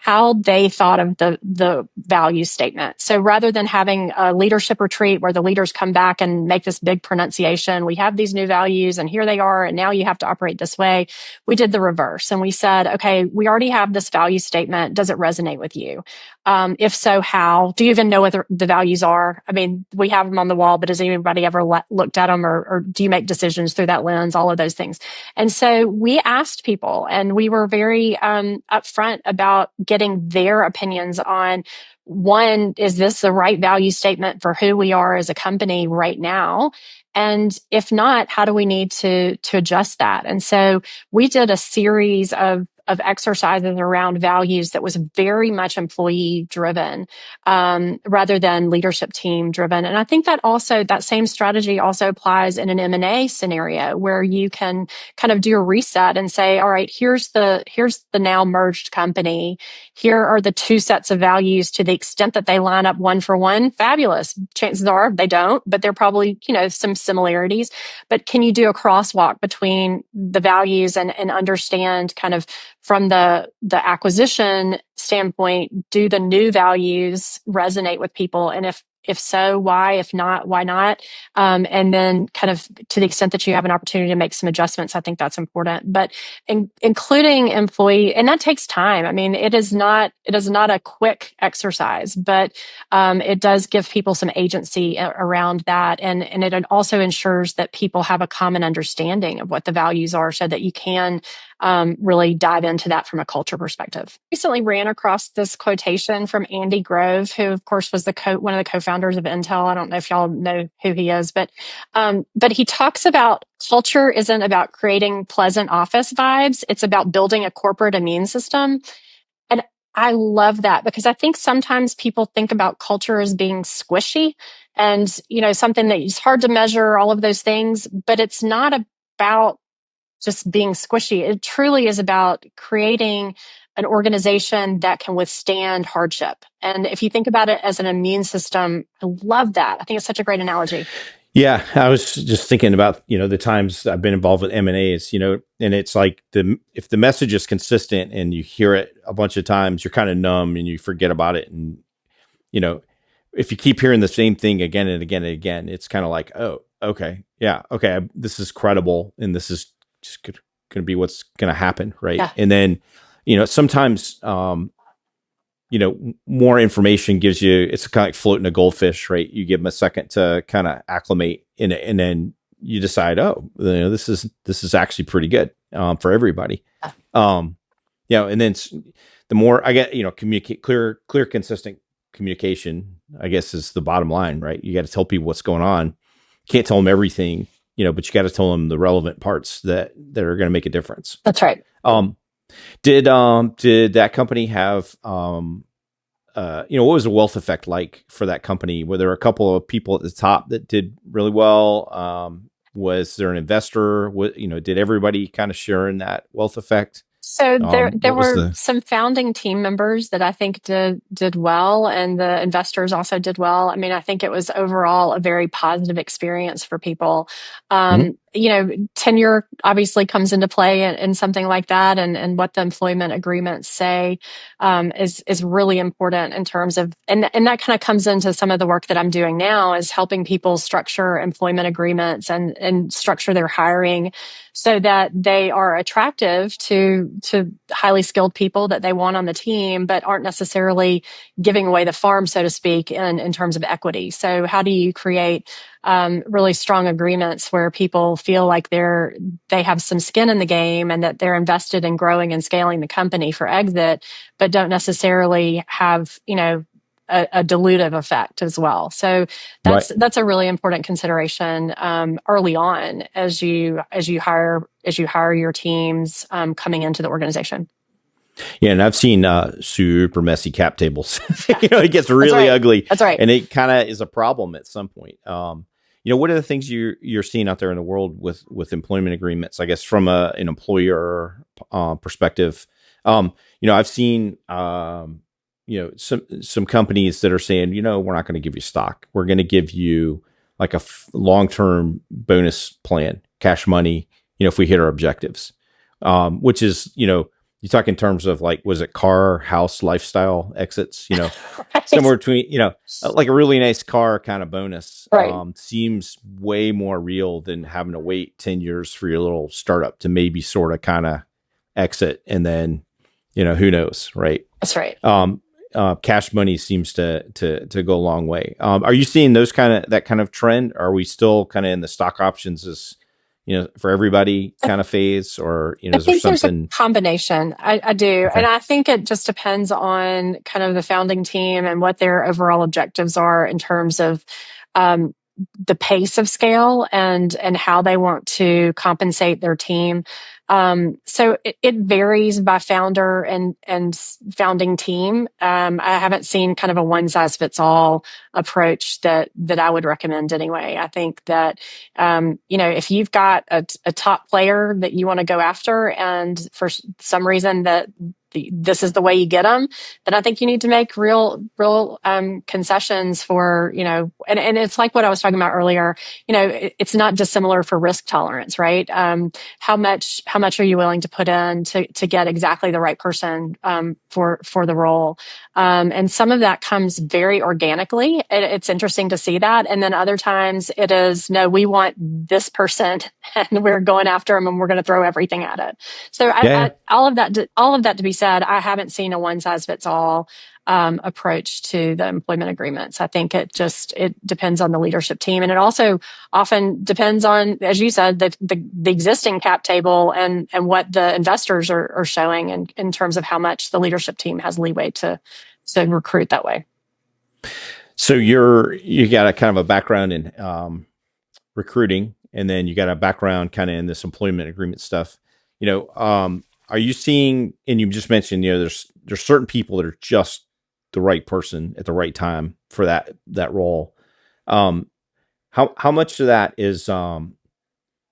how they thought of the value statement. So rather than having a leadership retreat where the leaders come back and make this big pronunciation, we have these new values and here they are, and now you have to operate this way. We did the reverse and we said, okay, we already have this value statement. Does it resonate with you? If so, how? Do you even know what the values are? I mean, we have them on the wall, but has anybody ever looked at them, or do you make decisions through that lens? All of those things. And so we asked people, and we were very upfront about getting their opinions on, one, is this the right value statement for who we are as a company right now? And if not, how do we need to adjust that? And so we did a series of exercises around values that was very much employee driven, rather than leadership team driven. And I think that also, that same strategy also applies in an M&A scenario where you can kind of do a reset and say, all right, here's the now merged company. Here are the two sets of values. To the extent that they line up one for one, fabulous. Chances are they don't, but they're probably, some similarities. But can you do a crosswalk between the values and understand kind of from the acquisition standpoint, do the new values resonate with people? And if so, why? If not, why not? And then kind of to the extent that you have an opportunity to make some adjustments, I think that's important. But including employee, and that takes time. I mean, it is not a quick exercise, but it does give people some agency around that. And it also ensures that people have a common understanding of what the values are so that you can really dive into that from a culture perspective. Recently ran across this quotation from Andy Grove, who of course was one of the co-founders of Intel. I don't know if y'all know who he is, but he talks about culture isn't about creating pleasant office vibes. It's about building a corporate immune system. And I love that, because I think sometimes people think about culture as being squishy and, something that is hard to measure, all of those things, but it's not about just being squishy. It truly is about creating an organization that can withstand hardship. And if you think about it as an immune system, I love that. I think it's such a great analogy. Yeah, I was just thinking about, the times I've been involved with M&As, and it's like if the message is consistent and you hear it a bunch of times, you're kind of numb and you forget about it. And, if you keep hearing the same thing again and again and again, it's kind of like, oh, okay, yeah, okay, this is credible and this is just going to be what's going to happen, right? Yeah. And then, sometimes, more information gives you, it's kind of like floating a goldfish, right? You give them a second to kind of acclimate in it, and then you decide, oh, this is actually pretty good for everybody. And then the more I get, communicate clear, consistent communication, I guess, is the bottom line, right? You got to tell people what's going on. Can't tell them everything, but you got to tell them the relevant parts that are going to make a difference. That's right. Did that company have, what was the wealth effect like for that company? Were there a couple of people at the top that did really well? Was there an investor? Did everybody kind of share in that wealth effect? So there were some founding team members that I think did well, and the investors also did well. I mean, I think it was overall a very positive experience for people. Tenure obviously comes into play in something like that, and what the employment agreements say is really important in terms of, and that kind of comes into some of the work that I'm doing now, is helping people structure employment agreements and structure their hiring so that they are attractive to highly skilled people that they want on the team, but aren't necessarily giving away the farm, so to speak, in terms of equity. So how do you create really strong agreements where people feel like they have some skin in the game and that they're invested in growing and scaling the company for exit, but don't necessarily have, a dilutive effect as well. So that's a really important consideration early on as you hire your teams coming into the organization. Yeah, and I've seen super messy cap tables. It gets really ugly. That's right. And it kind of is a problem at some point. What are the things you're seeing out there in the world with employment agreements, I guess, from an employer perspective? I've seen some companies that are saying, we're not going to give you stock. We're going to give you like a long-term bonus plan, cash money, if we hit our objectives, which is, You talk in terms of like, was it car, house, lifestyle exits? Right. Somewhere between, like a really nice car kind of bonus Right. seems way more real than having to wait 10 years for your little startup to maybe sort of kind of exit. And then, who knows, right? That's right. Cash money seems to go a long way. Are you seeing that kind of trend? Are we still kind of in the stock options as, for everybody kind of phase, or, I is there think there's a something? combination. I do. And Okay. I think it just depends on kind of the founding team and what their overall objectives are in terms of um, the pace of scale and how they want to compensate their team. So it varies by founder and founding team. I haven't seen kind of a one size fits all approach that I would recommend anyway. I think that if you've got a top player that you want to go after, and for some reason that this is the way you get them, then I think you need to make real concessions for, and it's like what I was talking about earlier. It's not dissimilar for risk tolerance, right? How much are you willing to put in to get exactly the right person for the role? And some of that comes very organically. It's interesting to see that. And then other times it is, no, we want this person and we're going after them and we're going to throw everything at it. So Yeah. all of that to be said, I haven't seen a one size fits all approach to the employment agreements. I think it depends on the leadership team. And it also often depends on, as you said, the existing cap table and what the investors are showing in terms of how much the leadership team has leeway to recruit that way. So you got a kind of a background in recruiting, and then you got a background kind of in this employment agreement stuff. Are you seeing? And you just mentioned, there's certain people that are just the right person at the right time for that role. How much of that is how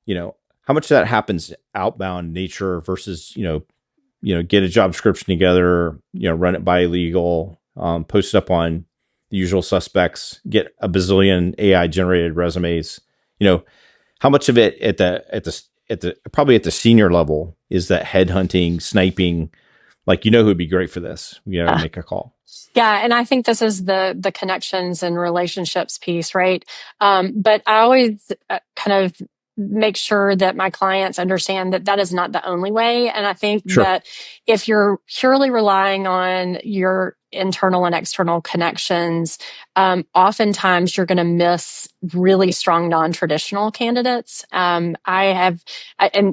much of that happens outbound nature versus get a job description together, run it by legal, post it up on the usual suspects, get a bazillion AI generated resumes. How much of it at the probably at the senior level is that headhunting, sniping, like, who'd be great for this, make a call. Yeah, and I think this is the connections and relationships piece, right? But I always kind of make sure that my clients understand that is not the only way. And I think Sure. that if you're purely relying on your internal and external connections, oftentimes you're going to miss really strong non-traditional candidates. And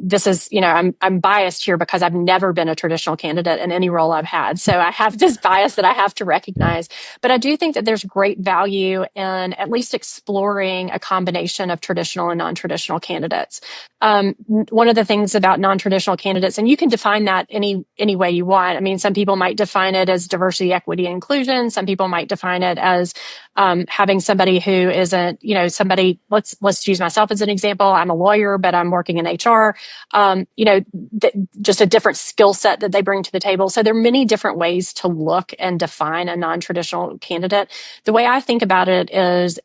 this is, I'm biased here because I've never been a traditional candidate in any role I've had. So I have this bias that I have to recognize. But I do think that there's great value in at least exploring a combination of traditional and non-traditional candidates. One of the things about non-traditional candidates, and you can define that any way you want. I mean, some people might define it as diversity, equity, and inclusion. Some people might define it as having somebody who isn't, somebody. Let's use myself as an example. I'm a lawyer, but I'm working in HR. Just a different skill set that they bring to the table. So there are many different ways to look and define a non-traditional candidate. The way I think about it is,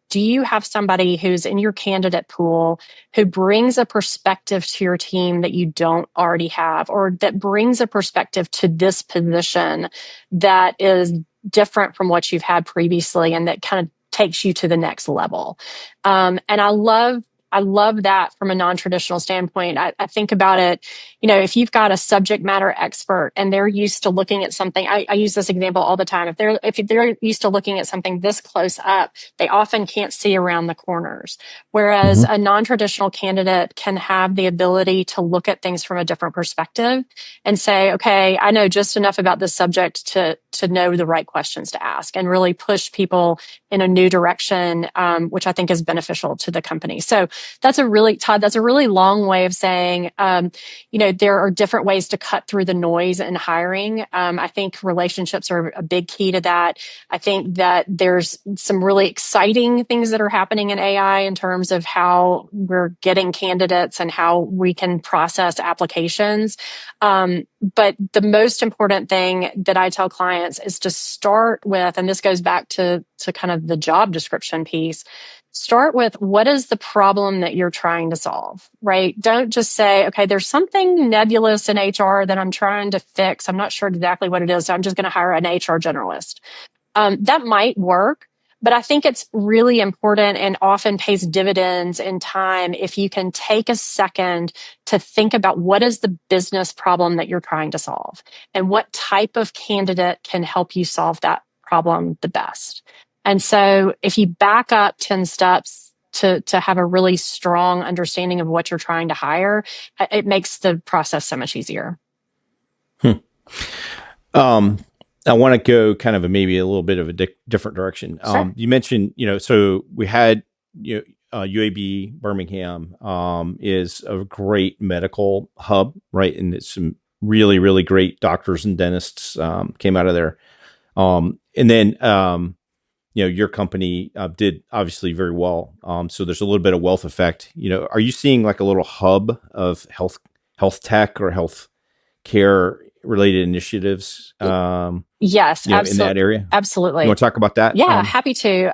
do you have somebody who's in your candidate pool who brings a perspective to your team that you don't already have, or that brings a perspective to this position that is different from what you've had previously and that kind of takes you to the next level? And I love that from a non-traditional standpoint. I think about it, if you've got a subject matter expert and they're used to looking at something, I use this example all the time. If they're used to looking at something this close up, they often can't see around the corners. Whereas a non-traditional candidate can have the ability to look at things from a different perspective and say, okay, I know just enough about this subject to know the right questions to ask and really push people in a new direction, which I think is beneficial to the company. So that's a really long way of saying, there are different ways to cut through the noise in hiring. I think relationships are a big key to that. I think that there's some really exciting things that are happening in AI in terms of how we're getting candidates and how we can process applications. But the most important thing that I tell clients is to start with, and this goes back to kind of the job description piece, start with what is the problem that you're trying to solve, right? Don't just say, okay, there's something nebulous in HR that I'm trying to fix. I'm not sure exactly what it is, so I'm just going to hire an HR generalist. That might work, but I think it's really important and often pays dividends in time if you can take a second to think about what is the business problem that you're trying to solve and what type of candidate can help you solve that problem the best. And so if you back up 10 steps to have a really strong understanding of what you're trying to hire, it makes the process so much easier. I want to go kind of maybe a little bit of a different direction. Sure. You mentioned, so we had, UAB Birmingham is a great medical hub, right? And it's some really, really great doctors and dentists came out of there. And then, your company did obviously very well. So there's a little bit of wealth effect. Are you seeing like a little hub of health tech or health care related initiatives? Yes, in that area? Absolutely. You want to talk about that? Yeah, happy to.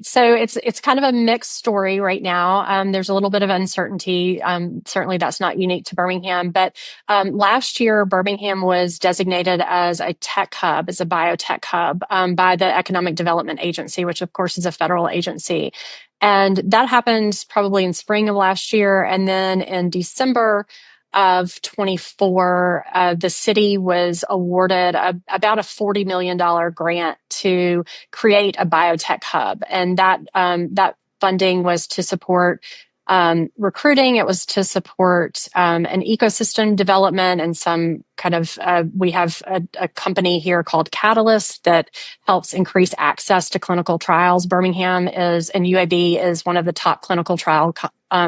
So it's kind of a mixed story right now. There's a little bit of uncertainty. Certainly that's not unique to Birmingham, but last year Birmingham was designated as a tech hub, as a biotech hub, by the Economic Development Agency, which of course is a federal agency. And that happened probably in spring of last year. And then in December of 24, the city was awarded about a $40 million grant to create a biotech hub. And that funding was to support recruiting. It was to support an ecosystem development and some kind of, we have a company here called Catalyst that helps increase access to clinical trials. Birmingham and UAB is one of the top clinical trial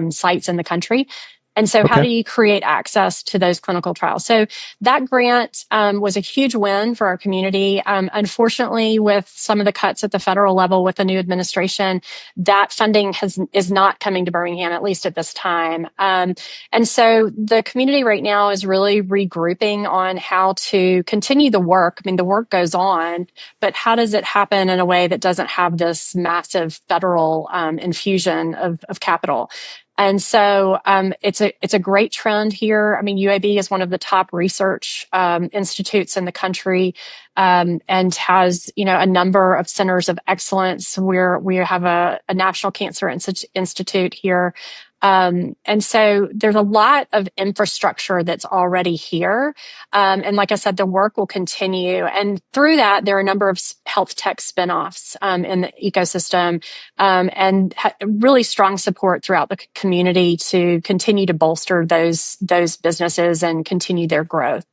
sites in the country. And so how do you create access to those clinical trials? So that grant was a huge win for our community. Unfortunately, with some of the cuts at the federal level with the new administration, that funding is not coming to Birmingham, at least at this time. And so the community right now is really regrouping on how to continue the work. I mean, the work goes on, but how does it happen in a way that doesn't have this massive federal infusion of capital? And so it's a great trend here. I mean, UAB is one of the top research institutes in the country, and has a number of centers of excellence. We have a National Cancer Institute here. And so there's a lot of infrastructure that's already here. And like I said, the work will continue. And through that, there are a number of health tech spinoffs in the ecosystem, and really strong support throughout the community to continue to bolster those businesses and continue their growth.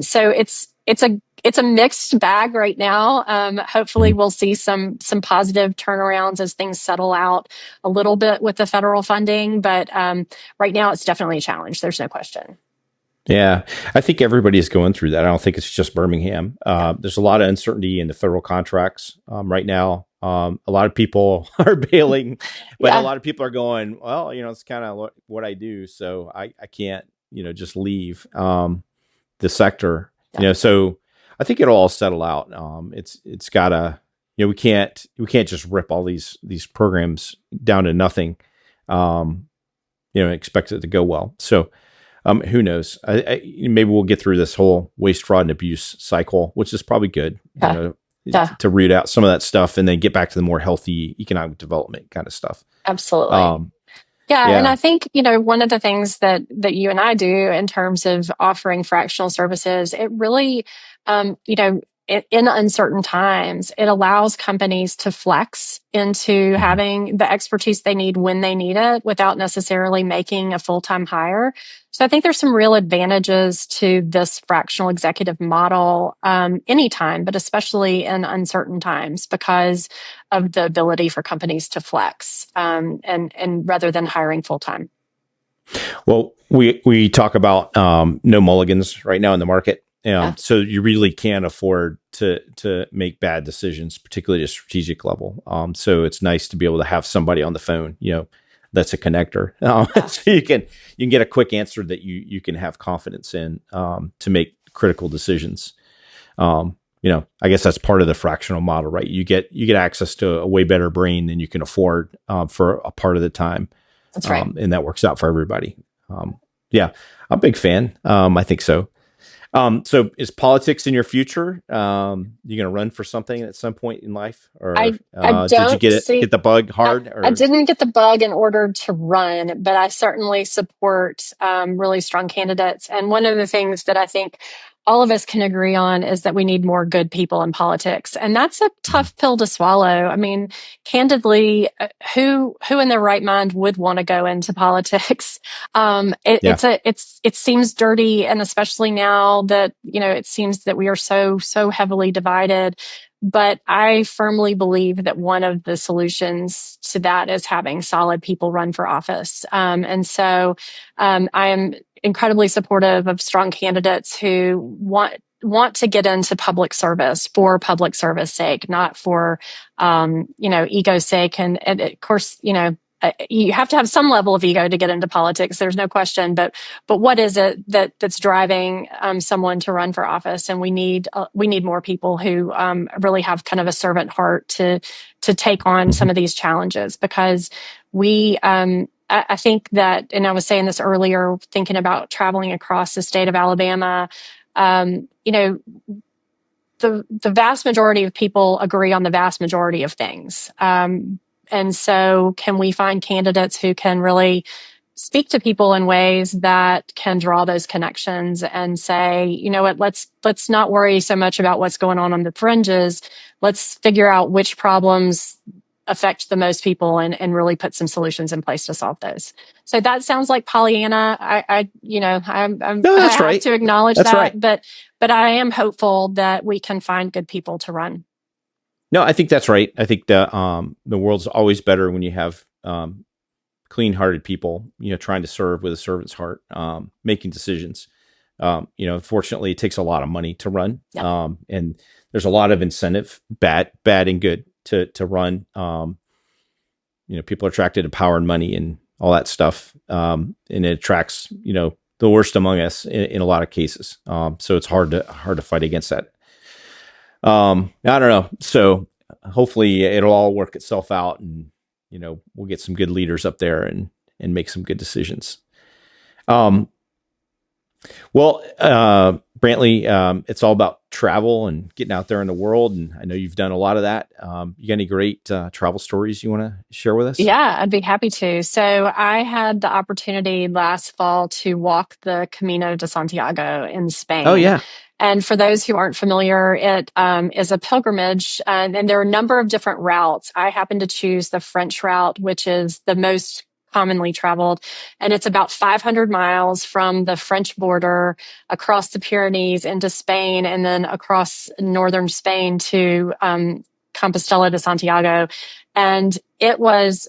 So it's a mixed bag right now. Hopefully we'll see some positive turnarounds as things settle out a little bit with the federal funding. But right now it's definitely a challenge. There's no question. Yeah, I think everybody is going through that. I don't think it's just Birmingham. There's a lot of uncertainty in the federal contracts right now. A lot of people are bailing, but a lot of people are going, well, it's kind of what I do. So I can't, just leave the sector, so I think it'll all settle out. It's gotta, we can't just rip all these programs down to nothing, expect it to go well. So, who knows? Maybe we'll get through this whole waste, fraud, and abuse cycle, which is probably good, to root out some of that stuff and then get back to the more healthy economic development kind of stuff. Absolutely. Yeah. And I think, one of the things that you and I do in terms of offering fractional services, it really, in uncertain times, it allows companies to flex into having the expertise they need when they need it without necessarily making a full-time hire. So I think there's some real advantages to this fractional executive model anytime, but especially in uncertain times because of the ability for companies to flex and rather than hiring full-time. Well, we talk about no mulligans right now in the market. So you really can't afford to make bad decisions, particularly at a strategic level. So it's nice to be able to have somebody on the phone, that's a connector. So you can get a quick answer that you can have confidence in to make critical decisions. I guess that's part of the fractional model, right? You get access to a way better brain than you can afford for a part of the time. That's right. And that works out for everybody. Yeah, I'm a big fan. I think so. So is politics in your future? You going to run for something at some point in life, or I did you don't see. get the bug hard? I Or didn't get the bug in order to run, but I certainly support really strong candidates. And one of the things that I think all of us can agree on is that we need more good people in politics, and that's a tough pill to swallow. I mean, candidly, who in their right mind would want to go into politics? yeah, It seems dirty, and especially now that it seems that we are so heavily divided. But I firmly believe that one of the solutions to that is having solid people run for office. And so I am incredibly supportive of strong candidates who want to get into public service for public service sake, not for ego's sake. And of course, you have to have some level of ego to get into politics. There's no question. But what is it that's driving someone to run for office? And we need more people who really have kind of a servant heart to take on some of these challenges, because we. I think that, and I was saying this earlier, thinking about traveling across the state of Alabama. The vast majority of people agree on the vast majority of things. And so can we find candidates who can really speak to people in ways that can draw those connections and say, you know what, let's not worry so much about what's going on the fringes. Let's figure out which problems affect the most people and really put some solutions in place to solve those. So that sounds like Pollyanna. I'm no, I that's have right. to acknowledge That's that, right. but I am hopeful that we can find good people to run. No, I think that's right. I think the world's always better when you have clean-hearted people, trying to serve with a servant's heart, making decisions. Unfortunately, it takes a lot of money to run, Yeah. and there's a lot of incentive, bad and good, to run. People are attracted to power and money and all that stuff, and it attracts the worst among us in a lot of cases. So it's hard to fight against that. I don't know. So hopefully it'll all work itself out, and we'll get some good leaders up there and make some good decisions. Well, Brantley, it's all about travel and getting out there in the world, and I know you've done a lot of that. You got any great travel stories you want to share with us? Yeah, I'd be happy to. So I had the opportunity last fall to walk the Camino de Santiago in Spain. Oh yeah. And for those who aren't familiar, it is a pilgrimage, and there are a number of different routes. I happen to choose the French route, which is the most commonly traveled. And it's about 500 miles from the French border across the Pyrenees into Spain, and then across northern Spain to Compostela de Santiago. And it was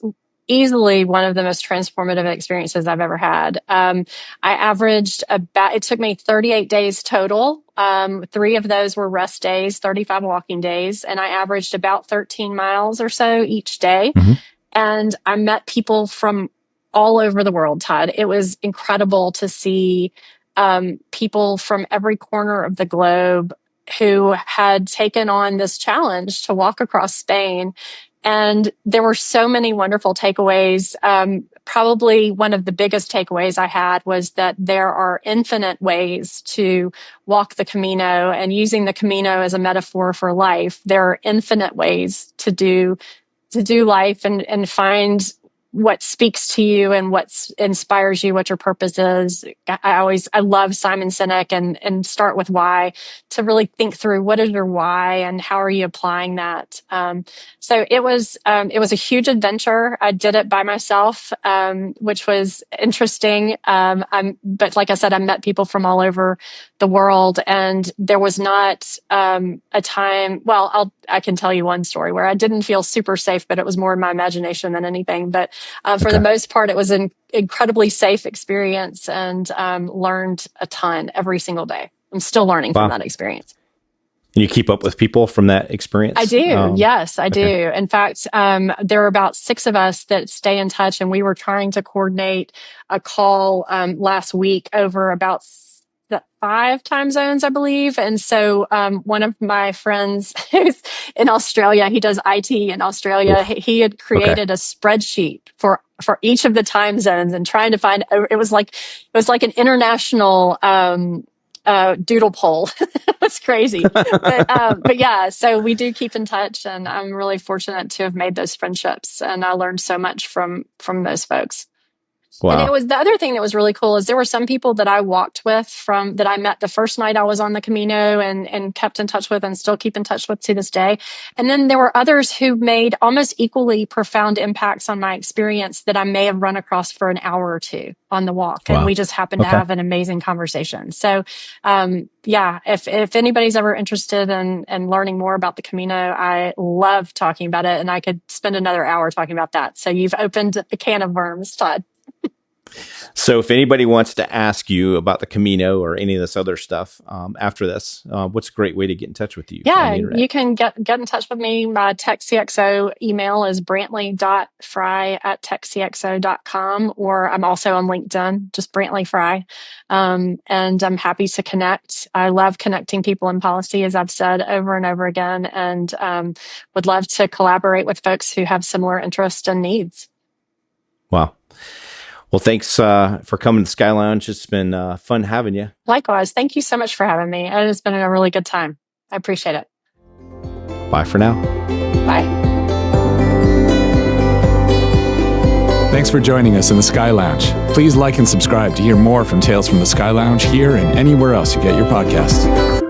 easily one of the most transformative experiences I've ever had. I averaged it took me 38 days total. 3 of those were rest days, 35 walking days, and I averaged about 13 miles or so each day. Mm-hmm. And I met people from all over the world, Todd. It was incredible to see people from every corner of the globe who had taken on this challenge to walk across Spain. And there were so many wonderful takeaways. Probably one of the biggest takeaways I had was that there are infinite ways to walk the Camino, and using the Camino as a metaphor for life. There are infinite ways to do life and find what speaks to you and what inspires you, what your purpose is. I love Simon Sinek and start with why, to really think through what is your why and how are you applying that. So it was a huge adventure. I did it by myself, which was interesting. But like I said, I met people from all over the world, and there was not a time. Well, I can tell you one story where I didn't feel super safe, but it was more in my imagination than anything. But for the most part, it was an incredibly safe experience, and learned a ton every single day. I'm still learning from that experience. And you keep up with people from that experience? I do. Yes, I do. In fact, there are about 6 of us that stay in touch, and we were trying to coordinate a call last week over about 5 time zones, I believe. And so one of my friends who's in Australia, he does IT in Australia. He had created a spreadsheet for each of the time zones and trying to find. It was like an international doodle poll. It was crazy, but yeah. So we do keep in touch, and I'm really fortunate to have made those friendships, and I learned so much from those folks. Wow. And it was the other thing that was really cool is there were some people that I walked with that I met the first night I was on the Camino and kept in touch with and still keep in touch with to this day. And then there were others who made almost equally profound impacts on my experience that I may have run across for an hour or two on the walk. And we just happened to have an amazing conversation. So, yeah, if anybody's ever interested in learning more about the Camino, I love talking about it, and I could spend another hour talking about that. So you've opened a can of worms, Todd. So if anybody wants to ask you about the Camino or any of this other stuff after this, what's a great way to get in touch with you? Yeah, you can get in touch with me. My TechCXO email is brantley.fry@techcxo.com, or I'm also on LinkedIn, just Brantley Fry. And I'm happy to connect. I love connecting people in policy, as I've said over and over again, and would love to collaborate with folks who have similar interests and needs. Wow. Well, thanks for coming to the Sky Lounge. It's been fun having you. Likewise. Thank you so much for having me. It's been a really good time. I appreciate it. Bye for now. Bye. Thanks for joining us in the Sky Lounge. Please like and subscribe to hear more from Tales from the Sky Lounge here and anywhere else you get your podcasts.